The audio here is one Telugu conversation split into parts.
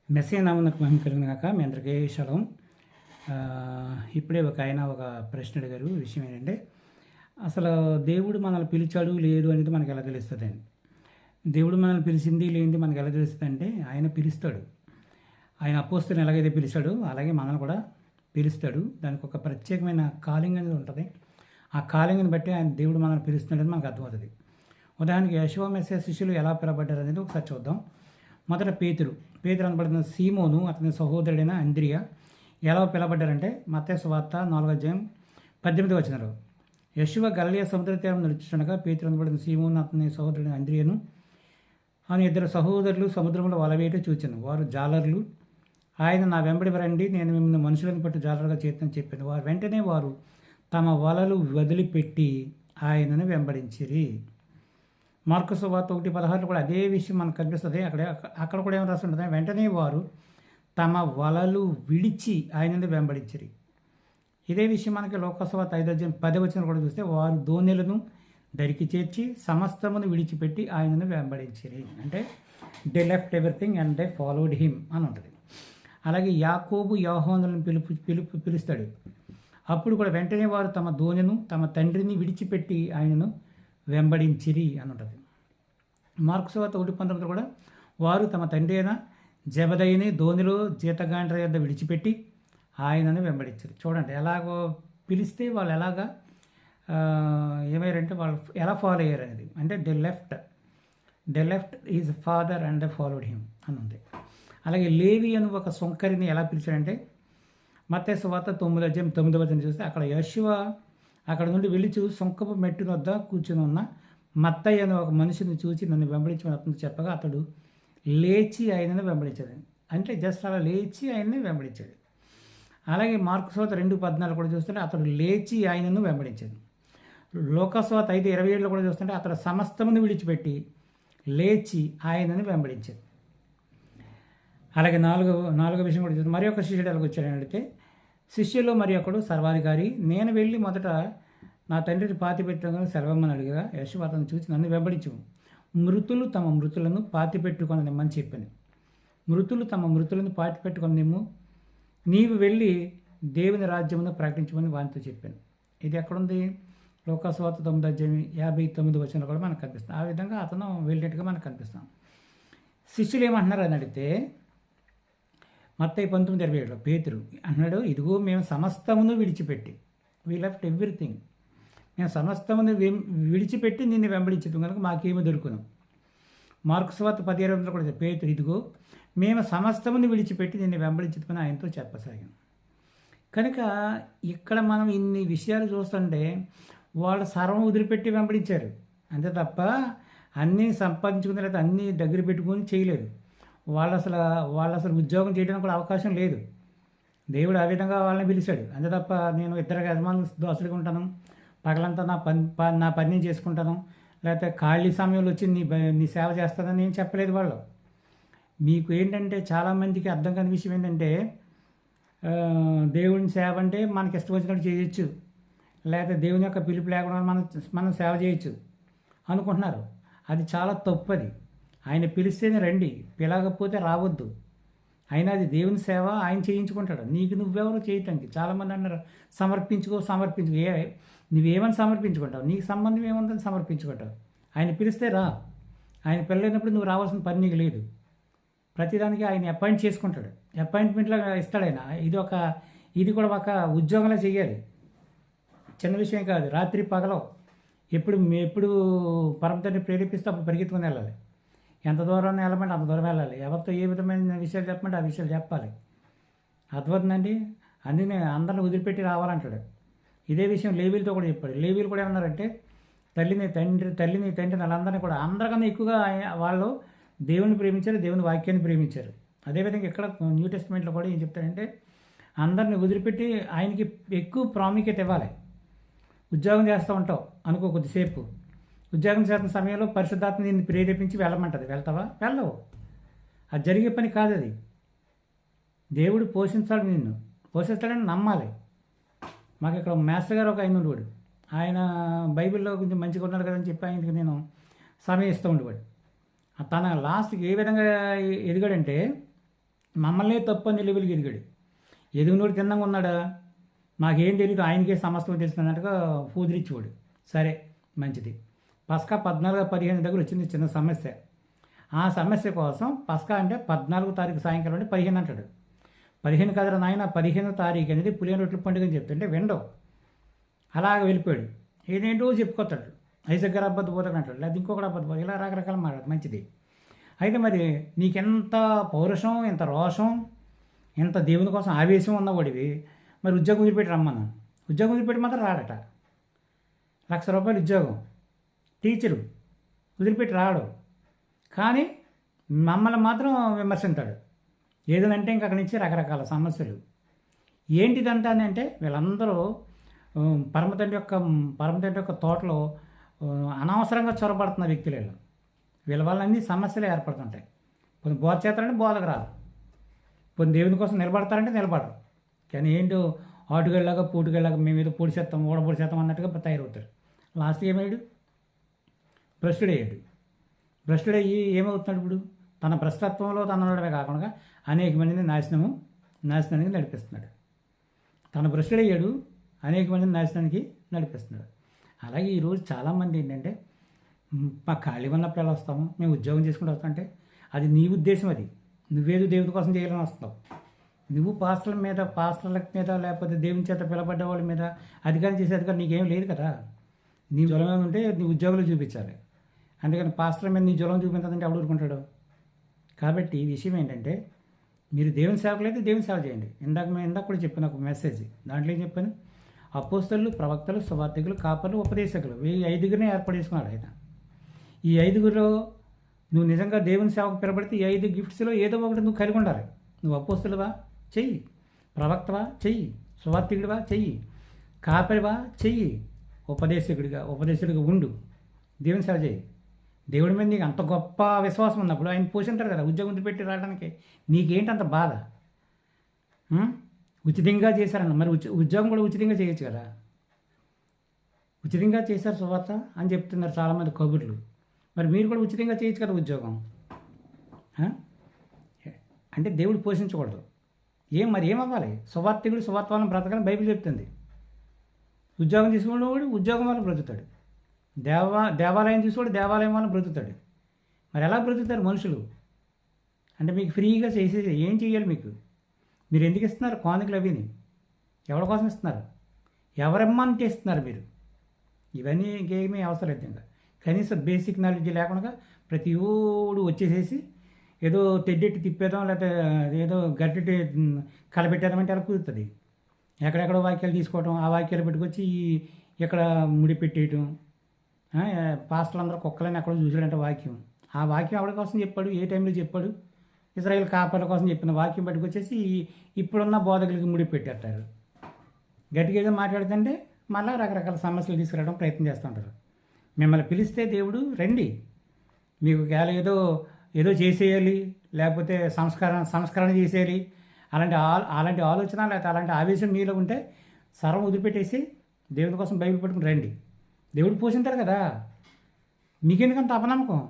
మెస్సీ నామమునకు మహిమ కలుగును గాక. మీ అందరికీ షలోం. ఇప్పుడే ఒక ప్రశ్న అడిగారు. విషయం ఏంటంటే, అసలు దేవుడు మనల్ని పిలిచాడు లేదు అనేది మనకు ఎలా తెలుస్తుందండి? దేవుడు మనల్ని పిలిచింది లేనిది మనకు ఎలా తెలుస్తుందంటే, ఆయన పిలుస్తాడు. ఆయన అపోస్తులను ఎలాగైతే పిలిచాడో అలాగే మనల్ని కూడా పిలుస్తాడు. దానికి ఒక ప్రత్యేకమైన కాలింగ్ అనేది ఉంటుంది. ఆ కాలింగ్ని బట్టి ఆయన దేవుడు మనల్ని పిలుస్తున్నాడని మనకు అర్థమవుతుంది. ఉదాహరణకి యెషూవ మెస్సీయ శిష్యులు ఎలా పిలవబడ్డారు అనేది ఒకసారి చూద్దాం. మొదట పేతురు అనబడిన సీమోను, అతని సహోదరుడైన అంద్రియ ఎలా పిలవబడ్డారంటే మత్తయి సువార్త 4:18 యెషూవ గలిలయ సముద్ర తీరం నడుచుండగా పేతురు అనబడిన సీమోను, అతని సహోదరుడైన అంద్రియను అని ఇద్దరు సహోదరులు సముద్రంలో వలవేయటం చూచాను. వారు జాలర్లు. ఆయన నా వెంబడి రండి, నేను మిమ్మల్ని మనుషులను పట్టు జాలరుగా చేతని చెప్పాను. వెంటనే వారు తమ వలలు వదిలిపెట్టి ఆయనను వెంబడించిరి. మార్కు సువార్త 1:16 కూడా అదే విషయం మనకు కనిపిస్తుంది. అక్కడ కూడా ఏమైనా రాసి ఉంటుంది, వెంటనే వారు తమ వలలు విడిచి ఆయనను వెంబడించిరి. ఇదే విషయం మనకి లోకసువార్త 5:10 కూడా చూస్తే, వారు దోణెలను దరికి చేర్చి సమస్తమును విడిచిపెట్టి ఆయనను వెంబడించిరి. అంటే they left everything and they followed him అని ఉంటుంది. అలాగే యాకోబు యోహానులను పిలుస్తాడు. అప్పుడు కూడా వెంటనే వారు తమ దోణెను తమ తండ్రిని విడిచిపెట్టి ఆయనను వెంబడించిరి అని ఉంటుంది. మార్కు సువార్త 1:19 కూడా వారు తమ తండ్రి అయిన జెబెదయిని దోణిలో జీతగాండ్ర యొద్ద విడిచిపెట్టి ఆయనను వెంబడించారు. చూడండి, ఎలాగో పిలిస్తే వాళ్ళు ఎలాగా ఏమయ్యారంటే వాళ్ళు ఎలా ఫాలో అయ్యారు అనేది. అంటే they left is father and they followed him అని ఉంది. అలాగే లేవి అని ఒక సొంకరిని ఎలా పిలిచాడంటే మత్తయి సువార్త 9:9 చూస్తే అక్కడ యెషూవ అక్కడ నుండి వెళ్ళి సొంకపు మెట్టు వద్ద కూర్చుని ఉన్న మత్తయి అనే ఒక మనిషిని చూసి నన్ను వెంబడించమని అతను చెప్పగా అతడు లేచి ఆయనను వెంబడించాడు. అంటే జస్ట్ అలా లేచి ఆయనని వెంబడించాడు. అలాగే మార్కు సువార్త 2:14 కూడా చూస్తుంటే అతడు లేచి ఆయనను వెంబడించాడు. లోకసువార్త 5:27 కూడా చూస్తుంటే అతడు సమస్తమును విడిచిపెట్టి లేచి ఆయనను వెంబడించాడు. అలాగే నాలుగో విషయం కూడా చూస్తే మరి ఒక శిష్యుడు ఎలాగ వచ్చాడని అడిగితే, శిష్యుల్లో మరి ఒకడు సర్వాధికారి, నేను వెళ్ళి మొదట నా తండ్రిని పాతిపెట్టుకొని సెలవమ్మని అడిగా. యెషూవ అతను చూసి నన్ను వెంబడించు, మృతులు తమ మృతులను పాతిపెట్టుకొని నిమ్మని చెప్పాను. మృతులు తమ మృతులను పాతిపెట్టుకొని నిమ్ము, నీవు వెళ్ళి దేవుని రాజ్యమును ప్రకటించమని వానితో చెప్పాను. ఇది ఎక్కడుంది? లోకసువార్త 9:59 కూడా మనకు కనిపిస్తుంది. ఆ విధంగా అతను వెళ్ళినట్టుగా మనకు కనిపిస్తాం. శిష్యులు ఏమంటున్నారు అని అడిగితే మత్తయి 19:27 పేతురు అన్నాడు, ఇదిగో మేము సమస్తమును విడిచిపెట్టి, వీ లెఫ్ట్ ఎవ్రీథింగ్, మేము సమస్తమును విడిచిపెట్టి నిన్ను వెంబడించడం కనుక మాకేమి దొరుకును. మార్కు సువార్త 10:20 కూడా పేతురు, ఇదిగో మేము సమస్తమును విడిచిపెట్టి నిన్ను వెంబడించుకుని ఆయనతో చెప్పసాగాం. కనుక ఇక్కడ మనం ఇన్ని విషయాలు చూస్తుంటే వాళ్ళు సర్వం వదిలిపెట్టి వెంబడించారు అంతే తప్ప అన్నీ సంపాదించుకున్న లేదా అన్నీ దగ్గర పెట్టుకొని చేయలేదు. వాళ్ళు అసలు ఉద్యోగం చేయడానికి కూడా అవకాశం లేదు. దేవుడు ఆ విధంగా వాళ్ళని పిలిచాడు అంతే తప్ప నేను ఇద్దరు యజమానులు దోసలుగా ఉంటాను, పగలంతా నా పని నేను చేసుకుంటాను, లేకపోతే ఖాళీ సమయంలో వచ్చి నీ సేవ చేస్తానని నేను చెప్పలేదు. వాళ్ళు మీకు ఏంటంటే చాలామందికి అర్థం కాని విషయం ఏంటంటే దేవుని సేవ అంటే మనకి ఇష్టం వచ్చినట్టు చేయొచ్చు, లేకపోతే దేవుని యొక్క పిలుపు లేకుండా మనం సేవ చేయొచ్చు అనుకుంటున్నారు. అది చాలా తప్పది. ఆయన పిలిస్తేనే రండి, పిలవకపోతే రావద్దు. అయినా అది దేవుని సేవ, ఆయన చేయించుకుంటాడు. నీకు నువ్వెవరో చేయటానికి. చాలామంది అన్నారు సమర్పించుకో. నువ్వేమని సమర్పించుకుంటావు? నీకు సంబంధం ఏముందని సమర్పించుకుంటావు? ఆయన పిలిస్తే రా. ఆయన పిల్లైనప్పుడు నువ్వు రావాల్సిన పని నీకు లేదు. ప్రతిదానికి ఆయన అపాయింట్ చేసుకుంటాడు, అపాయింట్మెంట్లో ఇస్తాడు ఆయన. ఇది కూడా ఒక ఉద్యోగంలో చేయాలి, చిన్న విషయం కాదు. రాత్రి పగలో ఎప్పుడు పరమతండ్రి ప్రేరేపిస్తే అప్పుడు పరిగెత్తుకుని వెళ్ళాలి. ఎంత దూరాన్ని వెళ్ళమంటే అంత దూరం వెళ్ళాలి. ఎవరితో ఏ విధమైన విషయాలు చెప్పమంటే ఆ విషయాలు చెప్పాలి. అర్థమవుతుందండి. అందుకనే అందరిని వదిలిపెట్టి రావాలంటాడు. ఇదే విషయం లేవీలతో కూడా చెప్పాడు. లేవీలు కూడా ఏమన్నారంటే తల్లిని తండ్రిని వాళ్ళందరినీ కూడా అందరికన్నా ఎక్కువగా వాళ్ళు దేవుని ప్రేమించారు, దేవుని వాక్యాన్ని ప్రేమించారు. అదేవిధంగా ఇక్కడ న్యూ టెస్ట్మెంట్లో కూడా ఏం చెప్తారంటే అందరిని వదిలిపెట్టి ఆయనకి ఎక్కువ ప్రాముఖ్యత ఇవ్వాలి. ఉద్యోగం చేస్తూ ఉంటావు అనుకో, కొద్దిసేపు ఉద్యోగం చేస్తున్న సమయంలో పరిశుద్ధాత్మ నిన్ను ప్రేరేపించి వెళ్ళమంటుంది. వెళ్తావా? వెళ్ళవు. అది జరిగే పని కాదు. అది దేవుడు పోషించాలి, నిన్ను పోషిస్తాడని నమ్మాలి. మాకు ఇక్కడ మాస్టర్ గారు ఒక ఆయన ఉండేవాడు. ఆయన బైబిల్లో కొంచెం మంచిగా ఉన్నాడు కదని చెప్పి ఆయనకి నేను సమయం ఇస్తూ ఉండేవాడు. తన లాస్ట్కి ఏ విధంగా ఎదిగాడంటే మమ్మల్నే తప్పు అని లెవెల్కి ఎదిగాడు. ఎదిగినోడు తిన్నంగా ఉన్నాడా? మాకేం తెలియదు, ఆయనకే సమస్తం తెలిసినట్టుగా పూదిరిచ్చేవాడు. సరే, మంచిది. పస్కా 14-15 దగ్గర వచ్చింది చిన్న సమస్య. ఆ సమస్య కోసం పస్కా అంటే 14 తారీఖు సాయంకాలం అంటే 15 అంటాడు. 15 కదరా నాయన, 15 తారీఖు అనేది పులిహోర రొట్టెల పండుగ అని చెప్తుంటే విండవు. అలాగ వెళ్ళిపోయాడు. ఏదేంటో చెప్పుకొస్తాడు. ఐసక్ గారు అబ్బద్దు పోతాడు అంటాడు, లేదా ఇంకొకటి అబ్బద్దు పోతాడు, ఇలా రకరకాల మాట్లాడు. మంచిది. అయితే మరి నీకెంత పౌరుషం, ఎంత రోషం, ఎంత దేవుని కోసం ఆవేశం ఉన్నవాడివి, మరి ఉద్యోగం వదిలిపెట్టి రమ్మన్నాను. ఉద్యోగం వదిలిపెట్టి మాత్రం రాడట. ₹1,00,000 ఉద్యోగం, టీచరు, వదిలిపెట్టి రాడు. కానీ మమ్మల్ని మాత్రం విమర్శించాడు. ఏదంటే ఇంక అక్కడి నుంచి రకరకాల సమస్యలు. ఏంటిదంతా అంటే వీళ్ళందరూ పరమతండ్రి యొక్క తోటలో అనవసరంగా చొరబడుతున్న వ్యక్తులు వీళ్ళు. వీళ్ళ వల్ల అన్ని సమస్యలు ఏర్పడుతుంటాయి. కొన్ని బోధ చేస్తారంటే బోధకు రాదు, కొన్ని దేవుని కోసం నిలబడతారంటే నిలబడరు. కానీ ఏంటో ఆటుగళ్ళలాగా పూటుగళ్ళలాగా మేము ఏదో పొడిచేస్తాం, ఓడపొడిచేస్తాం అన్నట్టుగా తయారవుతారు. లాస్ట్ ఏమయ్యాడు? భ్రష్టుడయ్యాడు. భ్రష్టుడయ్యి ఏమవుతున్నాడు ఇప్పుడు? తన భ్రష్టత్వంలో తన ఉండడమే కాకుండా అనేక మందిని నాశనానికి నడిపిస్తున్నాడు. తన భ్రష్టుడయ్యాడు, అనేక మందిని నాశనానికి నడిపిస్తున్నాడు. అలాగే ఈరోజు చాలామంది ఏంటంటే, మా ఖాళీ ఉన్నప్పుడు ఎలా వస్తాము, మేము ఉద్యోగం చేసుకుంటూ వస్తామంటే అది నీ ఉద్దేశం. అది నువ్వేదో దేవుడి కోసం చేయాలని వస్తావు. నువ్వు పాస్టర్ల మీద లేకపోతే దేవుని చేత పిలబడ్డ వాళ్ళ మీద అధికారం చేసే అధికారం నీకేం లేదు కదా. నీ జ్వలం ఉంటే నీ ఉద్యోగులు చూపించాలి. అందుకని పాస్టర్ల మీద నీ జ్వలం చూపించాలంటే ఎవడు ఊరుకుంటాడు? కాబట్టి ఈ విషయం ఏంటంటే, మీరు దేవుని సేవకులు అయితే దేవుని సేవ చేయండి. ఇందాక కూడా చెప్పాను ఒక మెసేజ్. దాంట్లో ఏం చెప్పాను? అపోస్తలులు, ప్రవక్తలు, సువార్థికులు, కాపర్లు, ఉపదేశకులు, ఈ 5గురినే ఏర్పాటు చేసుకున్నాడు ఆయన. ఈ 5గురిలో నువ్వు నిజంగా దేవుని సేవకు పిలబడితే ఈ 5 గిఫ్ట్స్లో ఏదో ఒకటి నువ్వు కలిగి ఉండాలి. నువ్వు అపోస్తలువా చెయ్యి, ప్రవక్తవా చెయ్యి, సువార్థికుడివా చెయ్యి, కాపరివా చెయ్యి, ఉపదేశకుడిగా ఉండు, దేవుని సేవ చేయి. దేవుడి మీద నీకు అంత గొప్ప విశ్వాసం ఉన్నప్పుడు ఆయన పోషింటారు కదా. ఉద్యోగం పెట్టి రావడానికి నీకేంటి అంత బాధ? ఉచితంగా చేశారన్న, మరి ఉద్యోగం కూడా ఉచితంగా చేయొచ్చు కదా. ఉచితంగా చేశారు సువార్త అని చెప్తున్నారు చాలామంది కబుర్లు. మరి మీరు కూడా ఉచితంగా చేయొచ్చు కదా ఉద్యోగం. అంటే దేవుడు పోషించకూడదు. మరి ఏమవ్వాలి? సువార్త వాళ్ళని బ్రతకాలని బైబిల్ చెప్తుంది. ఉద్యోగం తీసుకునేవాడు ఉద్యోగం వల్ల బ్రతుకుతాడు. దేవాలయం తీసుకుని దేవాలయం వల్ల బ్రతుకుతాడు. మరి ఎలా బ్రతుకుతారు మనుషులు? అంటే మీకు ఫ్రీగా చేసేది ఏం చేయాలి? మీరు ఎందుకు ఇస్తున్నారు కానుకలు? అవిని ఎవరి కోసం ఇస్తున్నారు? ఎవరమ్మంటే ఇస్తున్నారు మీరు? ఇవన్నీ ఇంకేమీ అవసరం లేదు. ఇంకా కనీసం బేసిక్ నాలెడ్జ్ లేకుండా ప్రతి ఓడు వచ్చేసేసి ఏదో తెడ్డెట్టి తిప్పేదాం, లేకపోతే ఏదో గడ్డెట్టి కలబెట్టేదాం అంటే అలా కుదురుతుంది. ఎక్కడెక్కడో వాక్యాలు తీసుకోవడం, ఆ వాక్యాలు పెట్టుకొచ్చి ఇక్కడ ముడి పెట్టేయటం. పాస్టర్లు అందరూ కుక్కలని ఎక్కడో చూసాడంటే వాక్యం. ఆ వాక్యం ఎవరి కోసం చెప్పాడు? ఏ టైంలో చెప్పాడు? ఇజ్రాయేల్ కాపర్ల కోసం చెప్పిన వాక్యం పట్టుకొచ్చేసి ఇప్పుడున్న బోధకులకి ముడి పెట్టేస్తారు. గట్టిగా ఏదో మాట్లాడుతుంటే మళ్ళీ రకరకాల సమస్యలు తీసుకురావడం ప్రయత్నం చేస్తూ ఉంటారు. మిమ్మల్ని పిలిస్తే దేవుడు రండి, మీకు ఏదో చేసేయాలి, లేకపోతే సంస్కరణ చేసేయాలి, అలాంటి ఆలోచన లేకపోతే అలాంటి ఆవేశం మీలో ఉంటే సర్వం వదిలిపెట్టేసి దేవుని కోసం బైబిల్ పట్టుకుని రండి. దేవుడు పోషింటారు కదా. మీకెందుకంత అపనమ్మకం?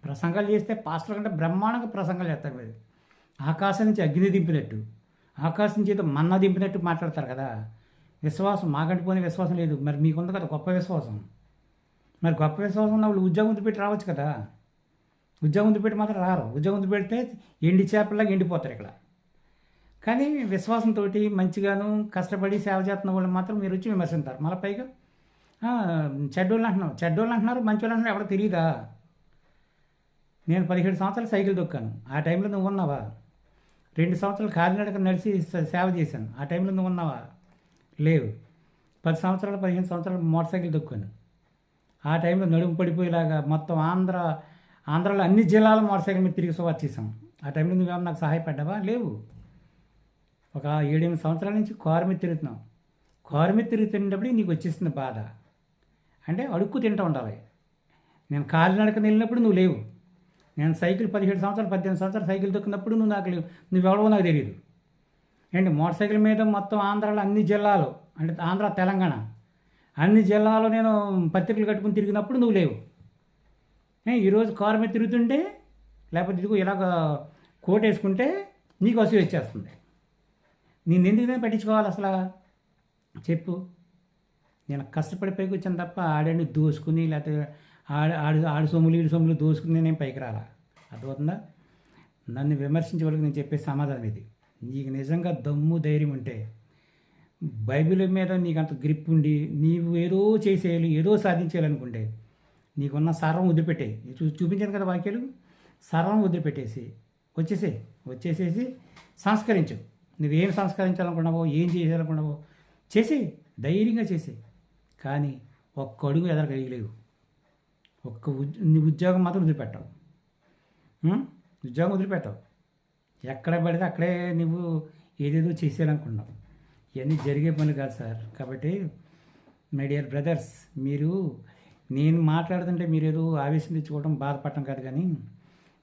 ప్రసంగాలు చేస్తే పాస్టర్ కంటే బ్రహ్మాండంగా ప్రసంగాలు చేస్తారు. మీరు ఆకాశం నుంచి అగ్ని దింపినట్టు, ఆకాశం నుంచి ఏదో మన్నా దింపినట్టు మాట్లాడతారు కదా. విశ్వాసం మాకంటి పోయిన విశ్వాసం లేదు. మరి మీకుంది కదా గొప్ప విశ్వాసం. మరి గొప్ప విశ్వాసం ఉన్న వాళ్ళు ఉద్యోగం వదిలిపెట్టి రావచ్చు కదా. ఉద్యోగం వదిలిపెట్టి మాత్రం రారు. ఉద్యోగం వదిలిపెడితే ఎండి చేపల్లాగా ఎండిపోతారు ఇక్కడ. కానీ విశ్వాసంతో మంచిగాను కష్టపడి సేవ చేస్తున్న వాళ్ళు మాత్రం మీరు వచ్చి విమర్శింటారు. మళ్ళీ పైగా చెడ్డోళ్ళు అంటున్నారు, మంచోళ్ళు అంటున్నారు. ఎవడో తెలియదా? నేను 17 సంవత్సరాలు సైకిల్ దొక్కాను. ఆ టైంలో నువ్వు ఉన్నావా? 2 సంవత్సరాలు కాలినడక నడిచి సేవ చేశాను. ఆ టైంలో నువ్వు ఉన్నావా? లేవు. 10 సంవత్సరాలు 15 సంవత్సరాలు మోటార్ సైకిల్ దొక్కాను. ఆ టైంలో నడుము పడిపోయేలాగా మొత్తం ఆంధ్రాలో అన్ని జిల్లాల మోటార్ సైకిల్ మీద తిరిగి సువార్త చేశాం. ఆ టైంలో నువ్వేమో నాకు సహాయపడ్డావా? లేవు. ఒక 7-8 సంవత్సరాల నుంచి కారు మీద తిరుగుతున్నావు. కారు మీద తిరుగుతున్నప్పుడు నీకు వచ్చేస్తుంది బాధ. అంటే అడుక్కు తింటూ ఉండాలి. నేను కాలినడకన వెళ్ళినప్పుడు నువ్వు లేవు. నేను సైకిల్ 17 సంవత్సరాలు 18 సంవత్సరాలు సైకిల్ దొక్కినప్పుడు నువ్వు నాకు లేవు. నువ్వెవడవో నాకు తెలియదు. ఏంటి మోటార్ సైకిల్ మీద మొత్తం ఆంధ్రాలో అన్ని జిల్లాలు, అంటే ఆంధ్ర తెలంగాణ అన్ని జిల్లాలో నేను పత్రికలు కట్టుకుని తిరిగినప్పుడు నువ్వు లేవు. ఈరోజు కారు మీద తిరుగుతుంటే, లేకపోతే ఇదిగో ఇలాగ కోట్ వేసుకుంటే నీకు అసూయ వచ్చేస్తుంది. నేను ఎందుకు పట్టించుకోవాలి అసలు చెప్పు? నేను కష్టపడి పైకి వచ్చాను తప్ప ఆడని దోసుకుని లేకపోతే ఆడు సొమ్ములు ఈడు సొమ్ములు దోసుకుని నేను పైకి రాలా. అర్థమవుతుందా? నన్ను విమర్శించే వాళ్ళకి నేను చెప్పే సమాధానం ఇది. నీకు నిజంగా దమ్ము ధైర్యం ఉంటే బైబిల్ మీద నీకు అంత గ్రిప్ ఉండి నీవు ఏదో చేసేయాలి, ఏదో సాధించేయాలనుకుంటే నీకున్న సర్వం వదిలిపెట్టాయి. చూపించాను కదా వాక్యాలు. సర్వం వదిలిపెట్టేసి వచ్చేసేసి సంస్కరించు. నువ్వేం సంస్కరించాలనుకున్నావో, ఏం చేయాలనుకున్నావో చేసి ధైర్యంగా చేసి. కానీ ఒక్క అడుగు ఎదరగలేవు. నీ ఉద్యోగం మాత్రం వదిలిపెట్టావు. ఉద్యోగం వదిలిపెట్టావు. ఎక్కడ పడితే అక్కడే నువ్వు ఏదేదో చేసేయాలనుకున్నావు. ఇవన్నీ జరిగే పనులు కాదు సార్. కాబట్టి మై డియర్ బ్రదర్స్, మీరు నేను మాట్లాడుతుంటే మీరు ఏదో ఆవేశం తెచ్చుకోవడం, బాధపడటం కాదు. కానీ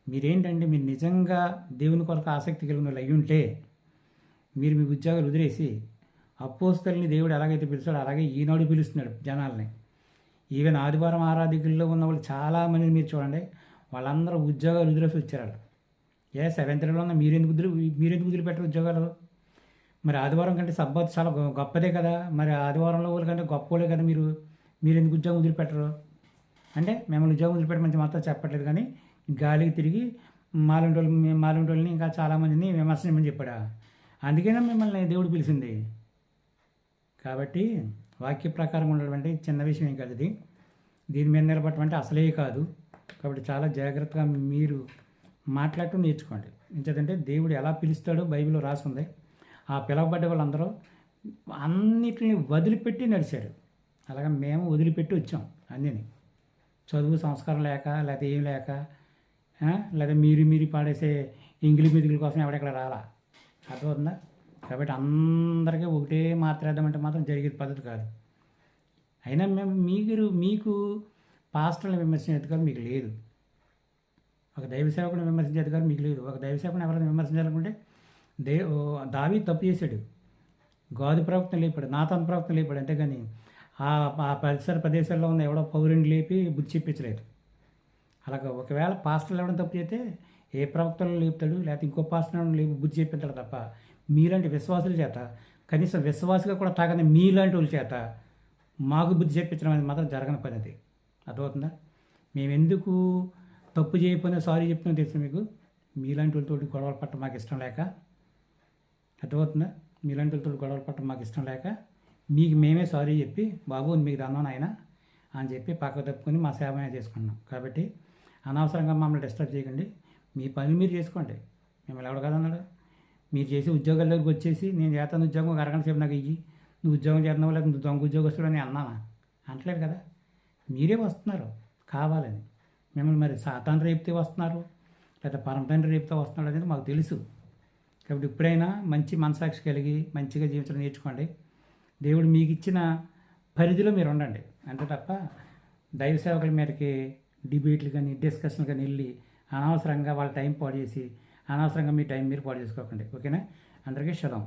మీరేంటంటే మీరు నిజంగా దేవుని కొరకు ఆసక్తి కలిగిన వాళ్ళు అయ్యి ఉంటే మీరు మీ ఉద్యోగాలు వదిలేసి అపోస్తలుని దేవుడు ఎలాగైతే పిలుస్తాడో అలాగే ఈనాడు పిలుస్తున్నాడు జనాల్ని. ఈవెన్ ఆదివారం ఆరాధికుల్లో ఉన్న వాళ్ళు చాలామందిని మీరు చూడండి, వాళ్ళందరూ ఉద్యోగాలు వదిలేసి వచ్చారు. సెవెంత్ డేలో ఉన్న మీరెందుకు వదిలిపెట్టారు ఉద్యోగాలు? మరి ఆదివారం కంటే సబ్బత్ చాలా గొప్పదే కదా. మరి ఆదివారంలో వాళ్ళ కంటే గొప్ప వాళ్ళే కదా. మీరు ఎందుకు ఉద్యోగం వదిలిపెట్టరు? అంటే మిమ్మల్ని ఉద్యోగం వదిలిపెట్టమని మాత్రం చెప్పట్లేదు, కానీ గాలికి తిరిగి మాలుంటోళ్ళని ఇంకా చాలామందిని విమర్శించమని చెప్పాడా? అందుకనే మిమ్మల్ని దేవుడు పిలిచింది. కాబట్టి వాక్య ప్రకారం ఉండడం చిన్న విషయం ఏం కాదు. దీని మీద నిలబడటం అంటే అసలే కాదు. కాబట్టి చాలా జాగ్రత్తగా మీరు మాట్లాడటం నేర్చుకోండి. ఎందుకంటే దేవుడు ఎలా పిలుస్తాడో బైబిల్లో రాసి ఉంది. ఆ పిలవబడ్డ వాళ్ళందరూ అన్నిటిని వదిలిపెట్టి నడిచారు. అలాగే మేము వదిలిపెట్టి వచ్చాం అన్నీని. చదువు సంస్కారం లేక, లేకపోతే ఏం లేక, లేదా మీరు పాడేసే ఇంగ్లీష్ మీదుగుల కోసం ఎవడెక్కడ రాలా. అర్థమవుతుందా? కాబట్టి అందరికీ ఒకటే మాట్లాడదామంటే మాత్రం జరిగే పద్ధతి కాదు. అయినా మీకు పాస్టర్లను విమర్శించే అధికారం మీకు లేదు. ఒక దైవ సేవకుని విమర్శించే అధికారం మీకు లేదు. ఒక దైవ సేవకుని ఎవరైనా విమర్శించాలనుకుంటే దావీదు తప్పు చేశాడు, గాదు ప్రవక్తను లేపాడు, నాతాను ప్రవక్తను లేపాడు. అంతేగాని ఆ పరిసర ప్రదేశాల్లో ఉన్న ఎవడో పౌరుని లేపి బుద్ధి చెప్పించలేదు. అలాగే ఒకవేళ పాస్టర్లు ఎవరైనా తప్పు చేస్తే ఏ ప్రవక్తలను లేపుతాడు, లేకపోతే ఇంకో పాస్టర్లను లేపి బుద్ధి చెప్పించాడు తప్ప మీలాంటి విశ్వాసుల చేత, కనీసం విశ్వాసుగా కూడా తాగని మీలాంటి వాళ్ళ చేత మాకు బుద్ధి చెప్పించడం అనేది మాత్రం జరగని పని. అది అర్థమవుతుందా? మేమెందుకు తప్పు చేయకపోయినా సారీ చెప్తున్నా తెలుసు మీకు. మీలాంటి వాళ్ళతో గొడవలు పట్టడం మాకు ఇష్టం లేక, అర్థమవుతుందా? మీలాంటి వాళ్ళతో గొడవలు పట్టడం మాకు ఇష్టం లేక మీకు మేమే సారీ చెప్పి, బాబు మీకు దండం ఆయన అని చెప్పి పక్కకు తప్పుకొని మా సేవ చేసుకున్నాం. కాబట్టి అనవసరంగా మమ్మల్ని డిస్టర్బ్ చేయకండి. మీ పని మీరు చేసుకోండి. మిమ్మల్ని ఎవడు కదన్నాడు? మీరు చేసే ఉద్యోగాల దగ్గరికి వచ్చేసి నేను చేస్తాను ఉద్యోగం, ఒక అరగంట సేపు నాకు ఇయ్యి, నువ్వు ఉద్యోగం చేస్తున్నావు లేదా నువ్వు దొంగ ఉద్యోగస్తుడు అని అన్నానా? అంటలేదు కదా. మీరే వస్తున్నారు కావాలని. మిమ్మల్ని మరి సాతాను రేపితే వస్తున్నారు లేదా పరమతండ్రి రేపితే వస్తున్నాడు అనేది మాకు తెలుసు. కాబట్టి ఇప్పుడైనా మంచి మనసాక్షి కలిగి మంచిగా జీవించడం నేర్చుకోండి. దేవుడు మీకు ఇచ్చిన పరిధిలో మీరు ఉండండి. అంతే తప్ప దైవ సేవకుల మీదకి డిబేట్లు కానీ డిస్కషన్లు కానీ వెళ్ళి అనవసరంగా వాళ్ళ టైం పాడు చేసి అనవసరంగా మీ టైం మీరు పాడు చేసుకోకండి. ఓకేనా? అందరికీ శుభం.